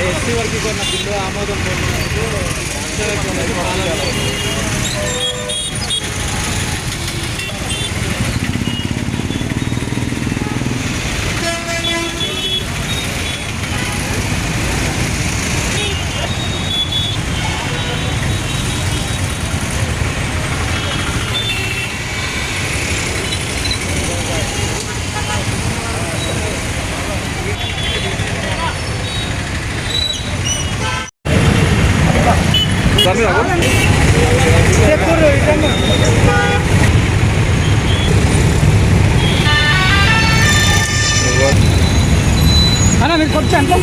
SC వర్గీకరణ bill ఆమోదం పొందినందుకు అన్నా మీరు కొంచెం అంట్లో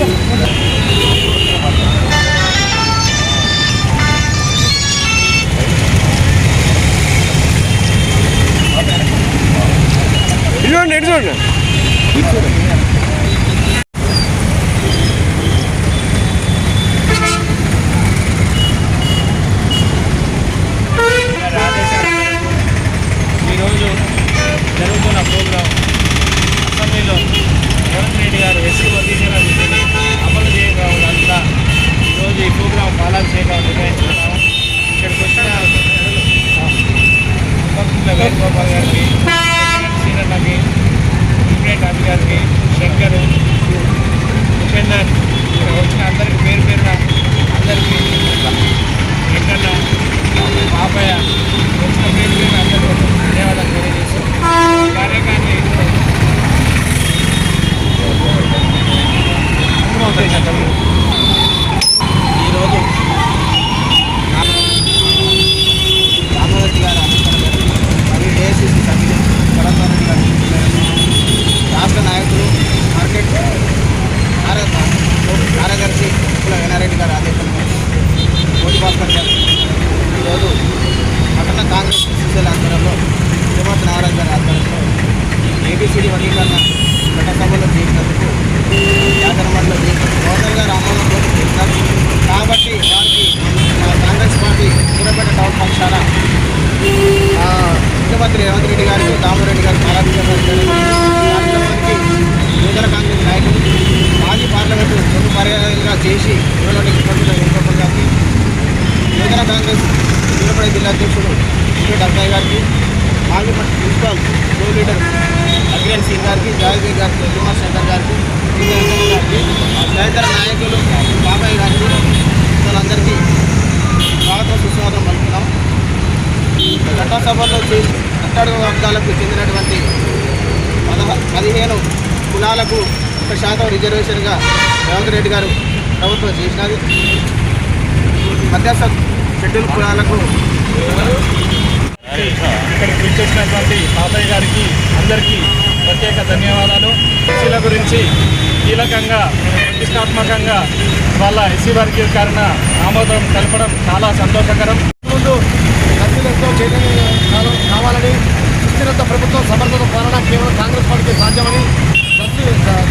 చూడండి ఎటు చూడండి ఈరోజు జరుగుతున్న ప్రోగ్రాం అసెంబ్లీలో రేవంత్ రెడ్డి గారు ఎస్సీ వర్గీకరణ బిల్లుని అమలు చేయకుండా ఈరోజు ఈ ప్రోగ్రాం పాలన చేయగా నిర్వహించుకున్నాము. ఇక్కడికి వచ్చిన వేణుగోపాల్ గారికి, సీనన్నకి, ఇంప్రెంట్ అభి గారికి, శంకర్, ఉపేందర్, ఇక్కడ వచ్చిన అందరికి పేరు పేరున అందరికీ వెంకన్న, బాబయ్య వచ్చిన పేరు పేరున అందరికీ ధన్యవాదాలు తెలియజేస్తాం. కార్యక్రమాన్ని ఈరోజు రామారెడ్డి గారు మరియు ఏఐసిసి సభ్యులు కళారెడ్డి గారు రాష్ట్ర నాయకులు మార్కెట్ కార్యదర్శి కుల వేణారెడ్డి గారు ఆదేశంలో కోటి భాస్కర్ గారు ఈరోజు పట్టణ కాంగ్రెస్ ఎస్సీల ఆధ్వర్యంలో శ్రీమతి నారాయణ గారి ఆధ్వర్యంలో ఏబిసిడి వర్గీకరణ చట్టసభలో చేసినందుకు యాదనమండలో గవర్నర్ గారు ఆమోదంతో చేసినారు. కాబట్టి వారికి కాంగ్రెస్ పార్టీ సూర్యాపేట టౌన్ పక్షాన ముఖ్యమంత్రి రేవంత్ రెడ్డి గారికి, దామోరెడ్డి గారు, పాలాభిషేకానికి యువజన కాంగ్రెస్ నాయకులు, మాజీ పార్లమెంటు 2 పర్యాయాలుగా చేసి 20 వేణుగోపాల్ గారికి, యువజన కాంగ్రెస్ సూర్యాపేట జిల్లా అధ్యక్షుడు ఇంప్రెంట్ అబ్బాయి గారికి, మాజీ ప్రిన్సిపాల్ కో లీడర్ అగ్రేన్ సింగ్ గారికి, జావేద్ గారికి, కుమార్ శంకర్ గారికి, గారికి, తదితర నాయకులు బాబాయ్ గారికి వాళ్ళందరికీ స్వాగతం సుస్వాగతం పలుకుతున్నాం. చట్టసభలో చేసి అట్టడుగు వర్గాలకు చెందినటువంటి 15 కులాలకు 1% రిజర్వేషన్గా రేవంత్ రెడ్డి గారు ప్రభుత్వం చేసినది. మధ్యస్థ షెడ్యూల్ కులాలకు ఇక్కడికి విచ్చేసినటువంటి బాబాయ్ గారికి అందరికీ ప్రత్యేక ధన్యవాదాలు. ఎస్సీల గురించి కీలకంగా ప్రతిష్టాత్మకంగా వాళ్ళ ఎస్సీ వర్గీకరణ ఆమోదం తెలపడం చాలా సంతోషకరం. ముందు సభ్యులతో చైతన్యం కావాలని, సుస్థిరత ప్రభుత్వం సమర్థత పాలన కేవలం కాంగ్రెస్ పార్టీకి సాధ్యమని,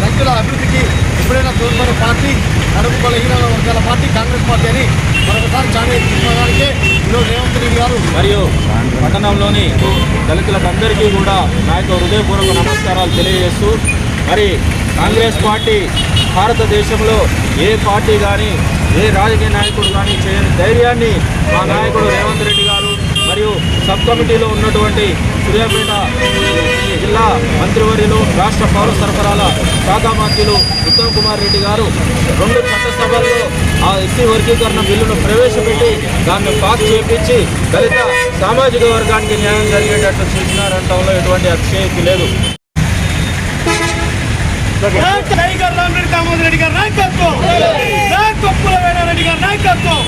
దళితుల అభివృద్ధికి ఎప్పుడైనా తోడ్పడే పార్టీ, అడుగు బలహీన వర్గాల పార్టీ కాంగ్రెస్ పార్టీ అని మరొకసారి చాటే తీసుకోవడానికే ఈరోజు రేవంత్ రెడ్డి గారు మరియు పట్టణంలోని దళితులకు అందరికీ కూడా నా యొక్క హృదయపూర్వక నమస్కారాలు తెలియజేస్తూ, మరి కాంగ్రెస్ పార్టీ భారతదేశంలో ఏ పార్టీ కానీ ఏ రాజకీయ నాయకుడు కానీ చేయని ధైర్యాన్ని మా నాయకుడు రేవంత్ రెడ్డి గారు మరియు సబ్ కమిటీలో ఉన్నటువంటి సూర్యాపేట జిల్లా మంత్రివర్యులు, రాష్ట్ర పౌర సరఫరాల శాఖ మంత్రులు ఉత్తమ్ కుమార్ రెడ్డి గారు 2 చట్టసభల్లో ఆ ఎస్సీ వర్గీకరణ బిల్లును ప్రవేశపెట్టి దాన్ని పాస్ చేయించి దళిత సామాజిక వర్గానికి న్యాయం జరిగేటట్లు చేసినారంటంలో ఎటువంటి అతిశయోక్తి లేదు. రామరెడ్డి గారి నాయకత్వం,